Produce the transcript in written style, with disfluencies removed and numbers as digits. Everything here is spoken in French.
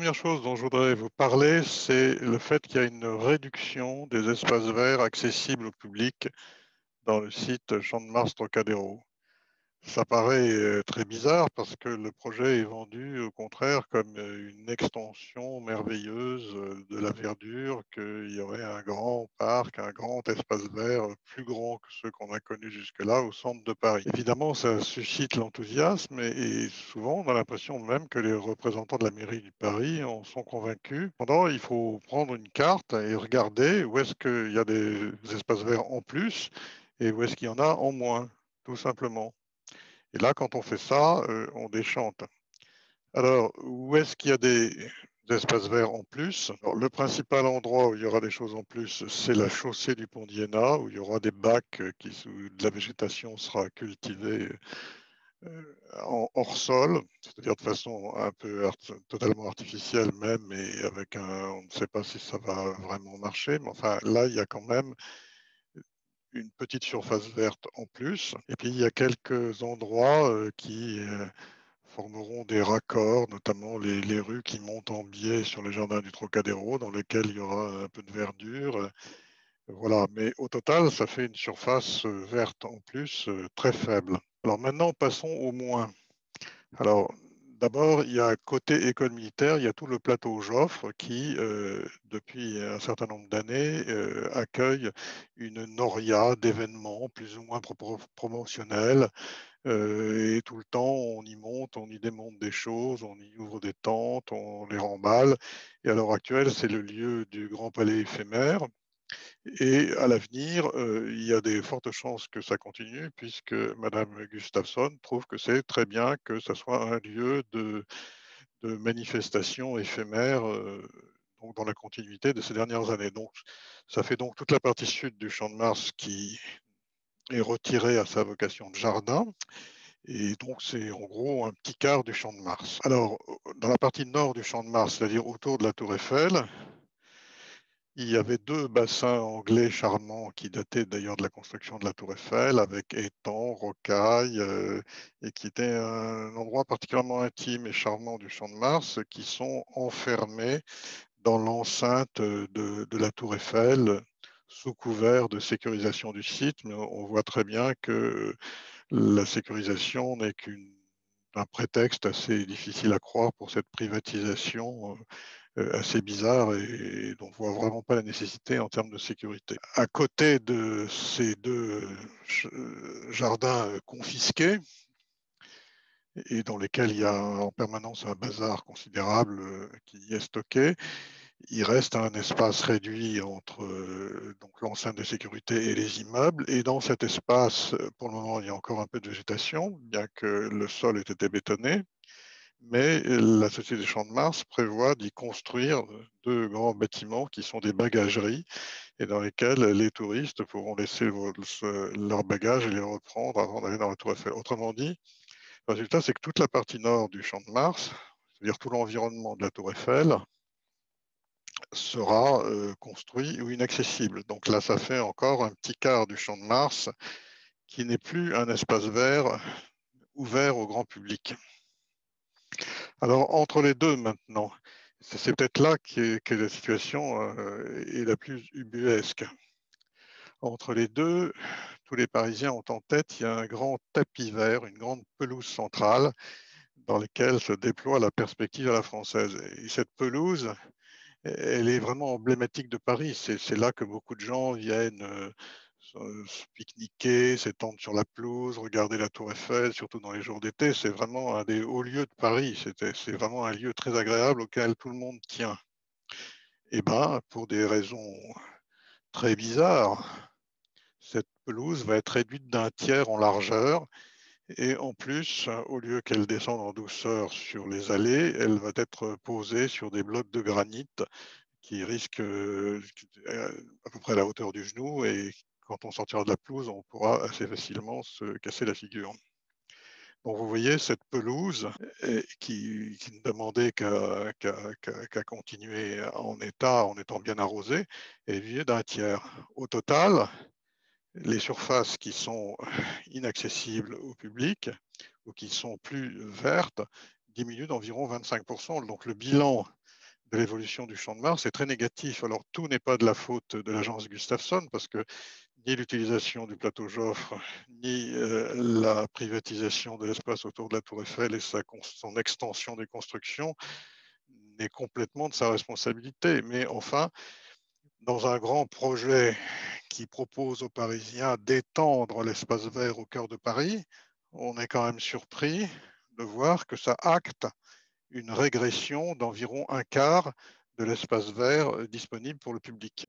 première chose dont je voudrais vous parler, c'est le fait qu'il y a une réduction des espaces verts accessibles au public dans le site Champ de Mars Trocadéro. Ça paraît très bizarre parce que le projet est vendu au contraire comme une extension merveilleuse de la verdure, qu'il y aurait un grand parc, un grand espace vert plus grand que ceux qu'on a connus jusque-là au centre de Paris. Évidemment, ça suscite l'enthousiasme et souvent on a l'impression même que les représentants de la mairie de Paris en sont convaincus. Pendant, il faut prendre une carte et regarder où est-ce qu'il y a des espaces verts en plus et où est-ce qu'il y en a en moins, tout simplement. Et là, quand on fait ça, on déchante. Alors, où est-ce qu'il y a des espaces verts en plus? Alors, le principal endroit où il y aura des choses en plus, c'est la chaussée du pont d'Iéna, où il y aura des bacs où de la végétation sera cultivée en hors sol, c'est-à-dire de façon un peu totalement artificielle même, et avec on ne sait pas si ça va vraiment marcher, mais enfin là, il y a quand même une petite surface verte en plus. Et puis, il y a quelques endroits qui formeront des raccords, notamment les rues qui montent en biais sur les jardins du Trocadéro, dans lesquels il y aura un peu de verdure. Voilà, mais au total, ça fait une surface verte en plus très faible. Alors maintenant, passons au moins. Alors, d'abord, il y a côté école militaire, il y a tout le plateau Joffre qui, depuis un certain nombre d'années, accueille une noria d'événements plus ou moins promotionnels. Et tout le temps, on y monte, on y démonte des choses, on y ouvre des tentes, on les remballe. Et à l'heure actuelle, c'est le lieu du Grand Palais éphémère. Et à l'avenir, il y a des fortes chances que ça continue, puisque Madame Gustafsson trouve que c'est très bien que ça soit un lieu de manifestation éphémère, donc dans la continuité de ces dernières années. Donc, ça fait donc toute la partie sud du Champ de Mars qui est retirée à sa vocation de jardin. Et donc, c'est en gros un petit quart du Champ de Mars. Alors, dans la partie nord du Champ de Mars, c'est-à-dire autour de la Tour Eiffel, il y avait deux bassins anglais charmants qui dataient d'ailleurs de la construction de la Tour Eiffel, avec étangs, rocailles, et qui étaient un endroit particulièrement intime et charmant du Champ de Mars, qui sont enfermés dans l'enceinte de la Tour Eiffel, sous couvert de sécurisation du site. Mais on voit très bien que la sécurisation n'est qu'un prétexte assez difficile à croire pour cette privatisation assez bizarre et dont on ne voit vraiment pas la nécessité en termes de sécurité. À côté de ces deux jardins confisqués et dans lesquels il y a en permanence un bazar considérable qui y est stocké, il reste un espace réduit entre donc l'enceinte de sécurité et les immeubles. Et dans cet espace, pour le moment, il y a encore un peu de végétation, bien que le sol ait été bétonné. Mais la Société des Champs de Mars prévoit d'y construire deux grands bâtiments qui sont des bagageries et dans lesquels les touristes pourront laisser leurs bagages et les reprendre avant d'aller dans la Tour Eiffel. Autrement dit, le résultat, c'est que toute la partie nord du Champ de Mars, c'est-à-dire tout l'environnement de la Tour Eiffel, sera construit ou inaccessible. Donc là, ça fait encore un petit quart du Champ de Mars qui n'est plus un espace vert ouvert au grand public. Alors, entre les deux maintenant, c'est peut-être là que la situation est la plus ubuesque. Entre les deux, tous les Parisiens ont en tête, il y a un grand tapis vert, une grande pelouse centrale dans laquelle se déploie la perspective à la française. Et cette pelouse, elle est vraiment emblématique de Paris. C'est là que beaucoup de gens viennent se pique-niquer, s'étendre sur la pelouse, regarder la Tour Eiffel, surtout dans les jours d'été. C'est vraiment un des hauts lieux de Paris. C'est vraiment un lieu très agréable auquel tout le monde tient. Et bien, pour des raisons très bizarres, cette pelouse va être réduite d'un tiers en largeur. Et en plus, au lieu qu'elle descende en douceur sur les allées, elle va être posée sur des blocs de granit qui risquent à peu près à la hauteur du genou. Et quand on sortira de la pelouse, on pourra assez facilement se casser la figure. Donc vous voyez, cette pelouse qui ne demandait qu'à continuer en état, en étant bien arrosée, est vidée d'un tiers. Au total, les surfaces qui sont inaccessibles au public ou qui sont plus vertes diminuent d'environ 25%. Donc le bilan de l'évolution du Champ de Mars est très négatif. Alors tout n'est pas de la faute de l'agence Gustafsson, parce que ni l'utilisation du plateau Joffre, ni la privatisation de l'espace autour de la Tour Eiffel et son extension des constructions n'est complètement de sa responsabilité. Mais enfin, dans un grand projet qui propose aux Parisiens d'étendre l'espace vert au cœur de Paris, on est quand même surpris de voir que ça acte une régression d'environ un quart de l'espace vert disponible pour le public.